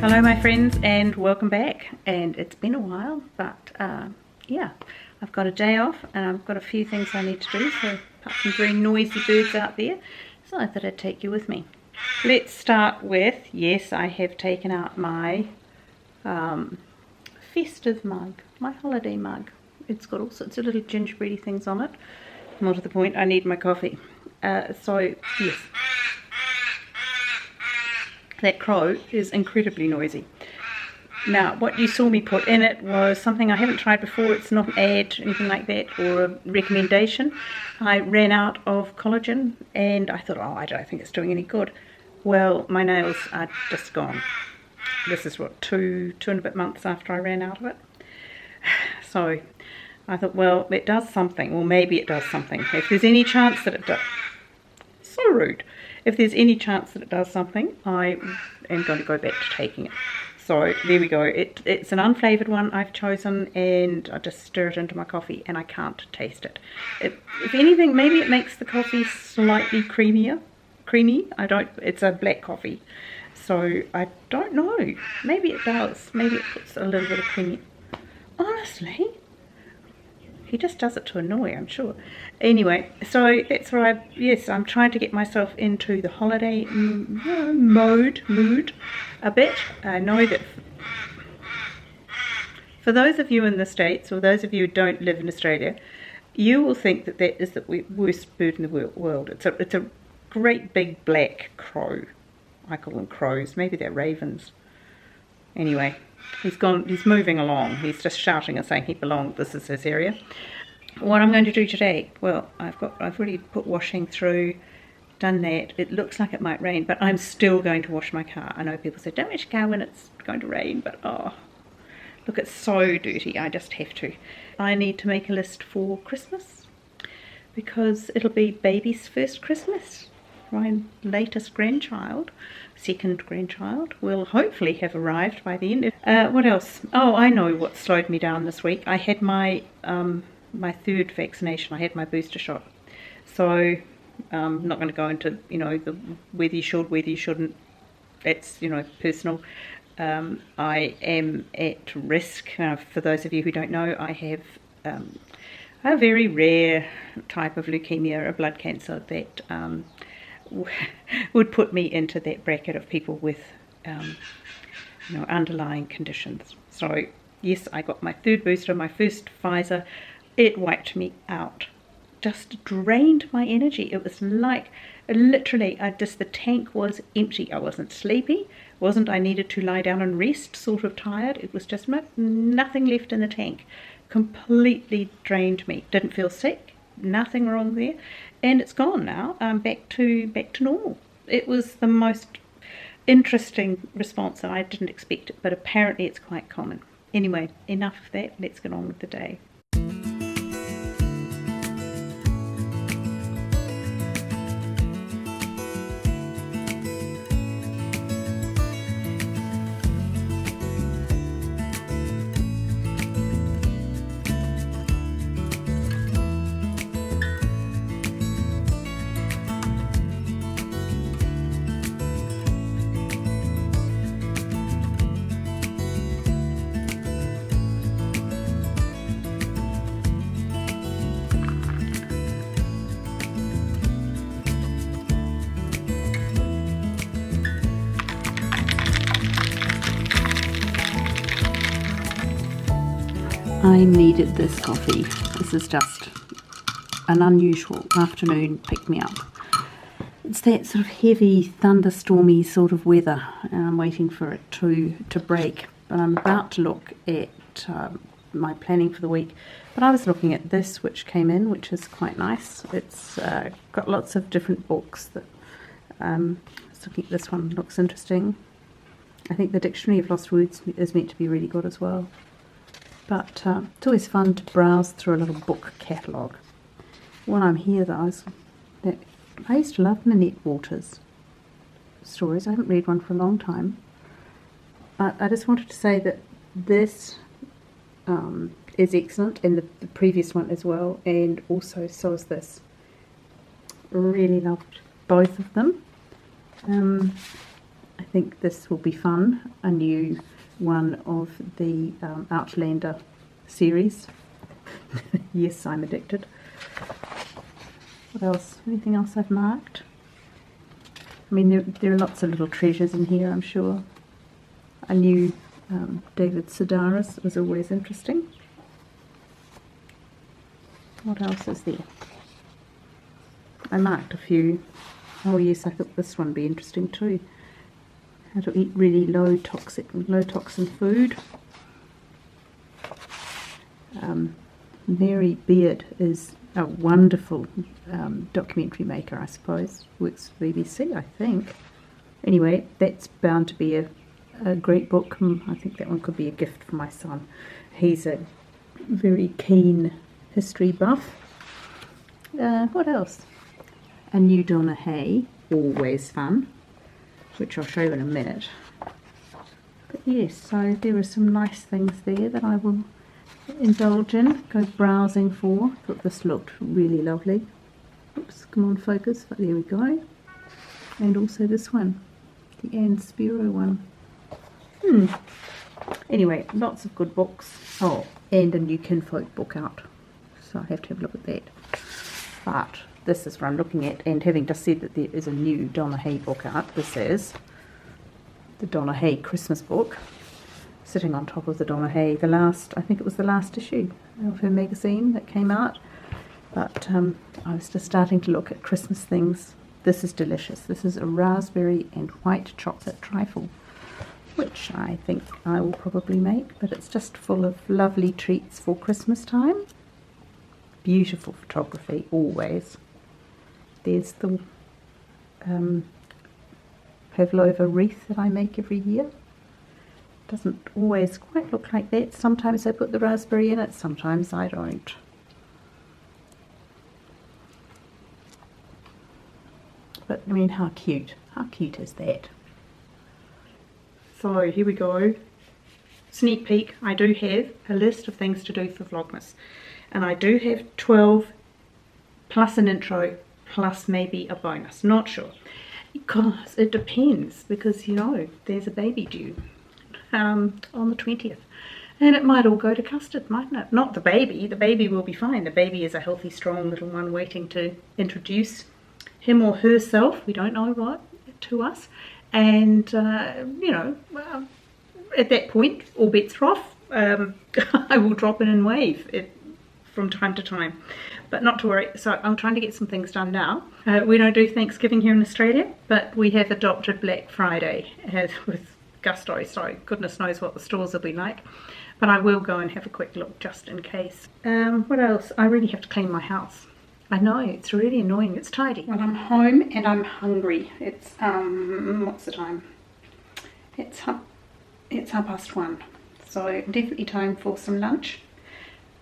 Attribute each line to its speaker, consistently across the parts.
Speaker 1: Hello my friends and welcome back, and it's been a while, but yeah, I've got a day off and I've got a few things I need to do, so apart from very noisy birds out there, so I thought I'd take you with me. Let's start with, yes, I have taken out my festive mug, my holiday mug. It's got all sorts of little gingerbready things on it. More to the point, I need my coffee. So yes, that crow is incredibly noisy. Now, what you saw me put in it was something I haven't tried before. It's not an ad, anything like that, or a recommendation. I ran out of collagen and I thought, oh, I don't think it's doing any good. Well, my nails are just gone. This is what, two and a bit months after I ran out of it. So I thought, well, it does something, or maybe it does something. If there's any chance that it does, so rude. If there's any chance that it does something, I am going to go back to taking it. So there we go. It's an unflavoured one I've chosen, and I just stir it into my coffee and I can't taste it. If anything, maybe it makes the coffee slightly creamy. It's a black coffee, so I don't know. Maybe it does. Maybe it puts a little bit of creamy. Honestly, he just does it to annoy, I'm sure. Anyway, so that's why I'm trying to get myself into the holiday mood a bit. I know that for those of you in the States, or those of you who don't live in Australia, you will think that that is the worst bird in the world. It's a great big black crow. I call them crows. Maybe they're ravens. Anyway, he's moving along. He's just shouting and saying he belongs. This is his area. What I'm going to do today, well, I've already put washing through, done that. It looks like it might rain, but I'm still going to wash my car. I know people say don't wash your car when it's going to rain, but oh, look, it's so dirty. I just have to. I need to make a list for Christmas, because it'll be baby's first Christmas. My latest grandchild, second grandchild, will hopefully have arrived by the end. What else? Oh, I know what slowed me down this week. I had my my third vaccination. I had my booster shot. So I'm not going to go into the whether you should, whether you shouldn't. That's personal. I am at risk. For those of you who don't know, I have a very rare type of leukemia, a blood cancer that would put me into that bracket of people with underlying conditions. So yes, I got my third booster, my first Pfizer. It wiped me out, just drained my energy. It was like literally the tank was empty. I wasn't sleepy, I needed to lie down and rest, sort of tired. It was just nothing left in the tank. Completely drained me. Didn't feel sick, nothing wrong there, and it's gone now. I'm back to normal. It was the most interesting response, and I didn't expect it, but apparently it's quite common. Anyway, enough of that. Let's get on with the day. I needed this coffee. This is just an unusual afternoon pick-me-up. It's that sort of heavy, thunderstormy sort of weather, and I'm waiting for it to break. But I'm about to look at my planning for the week. But I was looking at this, which came in, which is quite nice. It's got lots of different books. That I was looking at this one. Looks interesting. I think the Dictionary of Lost Words is meant to be really good as well. But it's always fun to browse through a little book catalogue. When I'm here, though, I used to love Nanette Walters' stories. I haven't read one for a long time. But I just wanted to say that this is excellent, and the previous one as well, and also so is this. Really loved both of them. I think this will be fun. A new one of the Outlander series. Yes, I'm addicted. What else? Anything else I've marked? I mean, there are lots of little treasures in here, I'm sure. A new David Sedaris was always interesting. What else is there? I marked a few. Oh yes, I thought this one would be interesting too. How to eat really low toxin food. Mary Beard is a wonderful documentary maker, I suppose. Works for BBC, I think. Anyway, that's bound to be a great book. I think that one could be a gift for my son. He's a very keen history buff. What else? A new Donna Hay, always fun, which I'll show you in a minute. But yes, so there are some nice things there that I will indulge in, go browsing for. Thought this looked really lovely. Oops, come on focus, but there we go. And also this one, the Anne Spiro one. Anyway, lots of good books. Oh, and a new Kinfolk book out, so I have to have a look at that. But this is what I'm looking at, and having just said that there is a new Donna Hay book out, this is the Donna Hay Christmas book, sitting on top of the Donna Hay, I think it was the last issue of her magazine that came out. But I was just starting to look at Christmas things. This is delicious. This is a raspberry and white chocolate trifle, which I think I will probably make, but it's just full of lovely treats for Christmas time. Beautiful photography, always. There's the pavlova wreath that I make every year. Doesn't always quite look like that. Sometimes I put the raspberry in it, sometimes I don't. But I mean, how cute is that? So here we go. Sneak peek, I do have a list of things to do for Vlogmas. And I do have 12 plus an intro plus maybe a bonus. Not sure. Because it depends, because you know, there's a baby due on the 20th. And it might all go to custard, mightn't it? Not the baby will be fine. The baby is a healthy, strong little one waiting to introduce him or herself, we don't know what, to us. And, you know, well, at that point, all bets are off. I will drop in and wave it from time to time, but not to worry. So I'm trying to get some things done now. We don't do Thanksgiving here in Australia, but we have adopted Black Friday with gusto, so goodness knows what the stores will be like. But I will go and have a quick look just in case. What else? I really have to clean my house. I know, it's really annoying. It's tidy. Well, I'm home and I'm hungry. It's what's the time? It's 1:30, so definitely time for some lunch.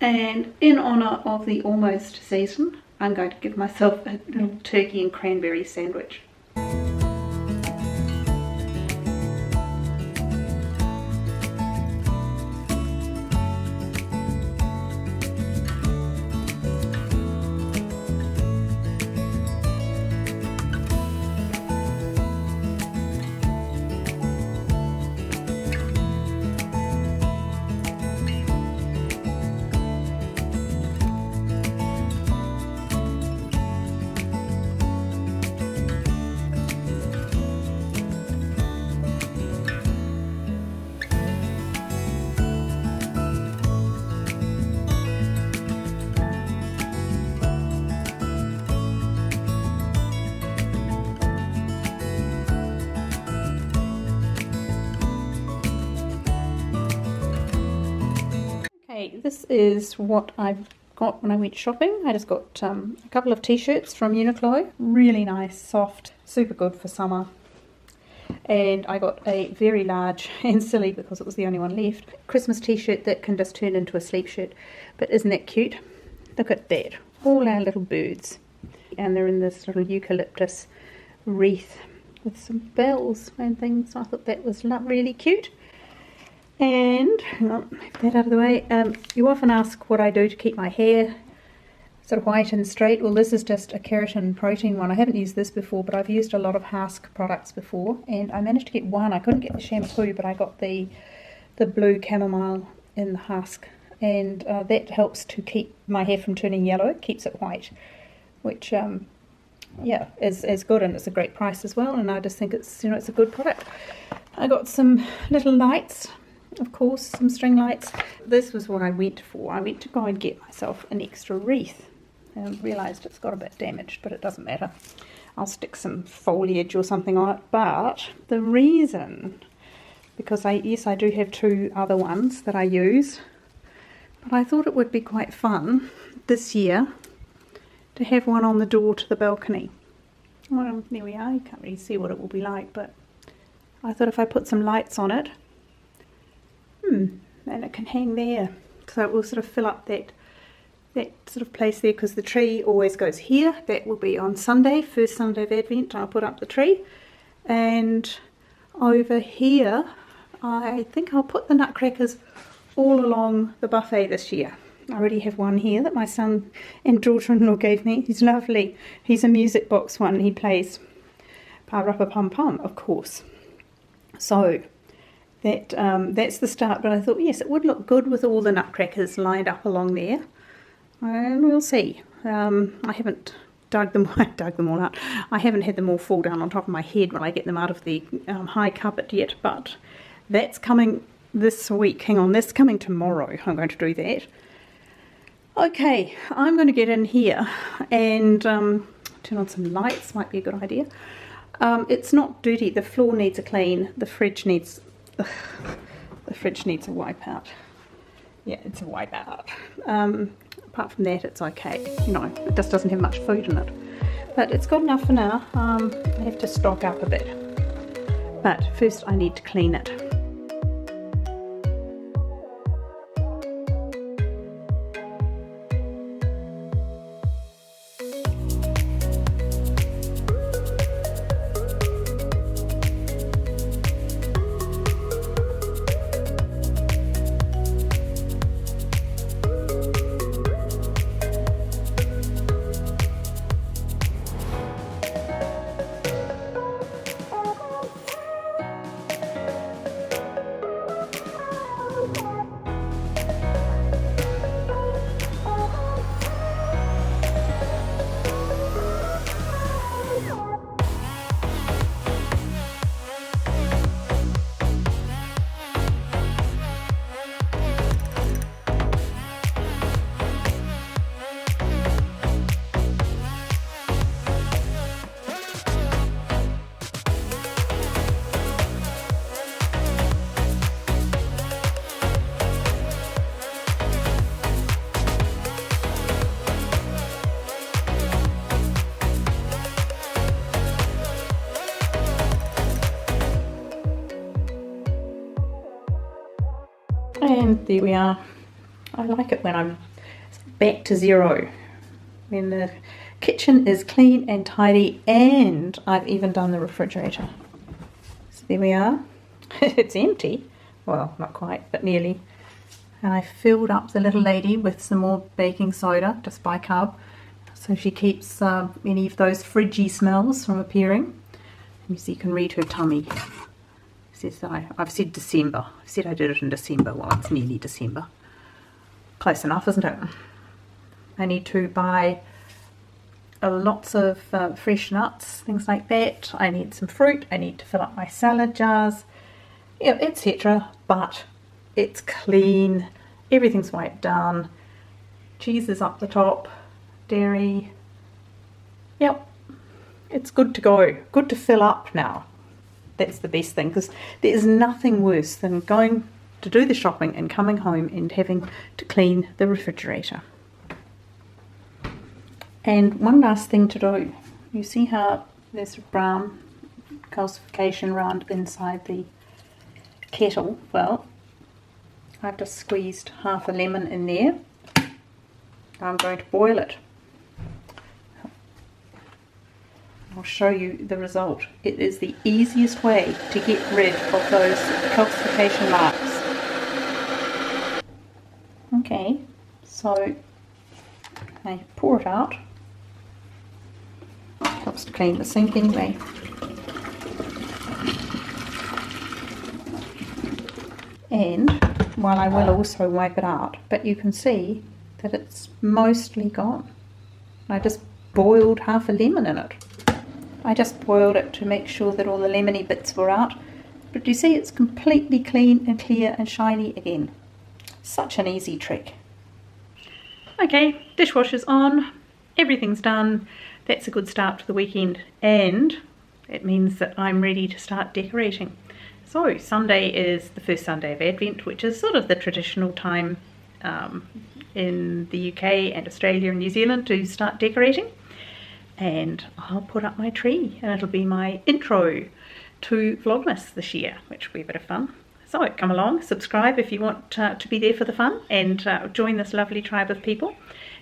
Speaker 1: And in honour of the almost season, I'm going to give myself a little turkey and cranberry sandwich. This is what I've got when I went shopping. I just got a couple of t-shirts from Uniqlo. Really nice, soft, super good for summer. And I got a very large, and silly because it was the only one left, Christmas t-shirt that can just turn into a sleep shirt. But isn't that cute? Look at that. All our little birds. And they're in this little eucalyptus wreath with some bells and things. I thought that was really cute. And, have that out of the way, you often ask what I do to keep my hair
Speaker 2: sort of white and straight. Well, this is just a keratin protein one. I haven't used this before, but I've used a lot of Husk products before, and I managed to get one. I couldn't get the shampoo, but I got the blue chamomile in the Husk, and that helps to keep my hair from turning yellow. It keeps it white, which yeah, is good, and it's a great price as well. And I just think it's, you know, it's a good product. I got some little lights, of course, some string lights. This was what I went for. I went to go and get myself an extra wreath. I realised it's got a bit damaged, but it doesn't matter. I'll stick some foliage or something on it. But the reason, because yes, I do have two other ones that I use, but I thought it would be quite fun this year to have one on the door to the balcony. Well, there we are. You can't really see what it will be like, but I thought if I put some lights on it, and it can hang there, so it will sort of fill up that sort of place there, because the tree always goes here. That will be on Sunday, first Sunday of Advent. I'll put up the tree, and over here I think I'll put the nutcrackers all along the buffet this year. I already have one here that my son and daughter-in-law gave me. He's lovely. He's a music box one. He plays Pa Rapa Pum Pum, of course. So that's the start. But I thought, yes, it would look good with all the nutcrackers lined up along there. And we'll see. I haven't dug them all out. I haven't had them all fall down on top of my head when I get them out of the high cupboard yet. But that's coming this week. Hang on, that's coming tomorrow. I'm going to do that. Okay, I'm going to get in here and turn on some lights. Might be a good idea. It's not dirty. The floor needs a clean. The fridge needs a wipe out. Yeah, it's a wipe out. Apart from that, it's okay. You know, it just doesn't have much food in it. But it's good enough for now. I have to stock up a bit. But first I need to clean it. And there we are. I like it when I'm back to zero, when the kitchen is clean and tidy, and I've even done the refrigerator. So there we are. It's empty. Well, not quite, but nearly. And I filled up the little lady with some more baking soda, just bicarb, so she keeps any of those fridgy smells from appearing. Let me see, you can read her tummy. Says that I've said December. I've said I did it in December. Well, it's nearly December. Close enough, isn't it? I need to buy lots of fresh nuts, things like that. I need some fruit. I need to fill up my salad jars, yeah, etc. But it's clean. Everything's wiped down. Cheese is up the top. Dairy. Yep. It's good to go. Good to fill up now. That's the best thing, because there is nothing worse than going to do the shopping and coming home and having to clean the refrigerator. And one last thing to do. You see how there's brown calcification around inside the kettle? Well, I've just squeezed half a lemon in there. I'm going to boil it. I'll show you the result. It is the easiest way to get rid of those calcification marks. Okay, so I pour it out. Helps to clean the sink anyway. And while I will also wipe it out, but you can see that it's mostly gone. I just boiled half a lemon in it. I just boiled it to make sure that all the lemony bits were out. But you see it's completely clean and clear and shiny again. Such an easy trick. Okay, dishwasher's on, everything's done. That's a good start to the weekend, and it means that I'm ready to start decorating. So Sunday is the first Sunday of Advent, which is sort of the traditional time in the UK and Australia and New Zealand to start decorating. And I'll put up my tree, and it'll be my intro to Vlogmas this year, which will be a bit of fun. So come along, subscribe if you want to be there for the fun, and join this lovely tribe of people.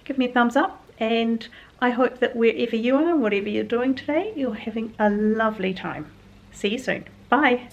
Speaker 2: Give me a thumbs up, and I hope that wherever you are, whatever you're doing today, you're having a lovely time. See you soon. Bye.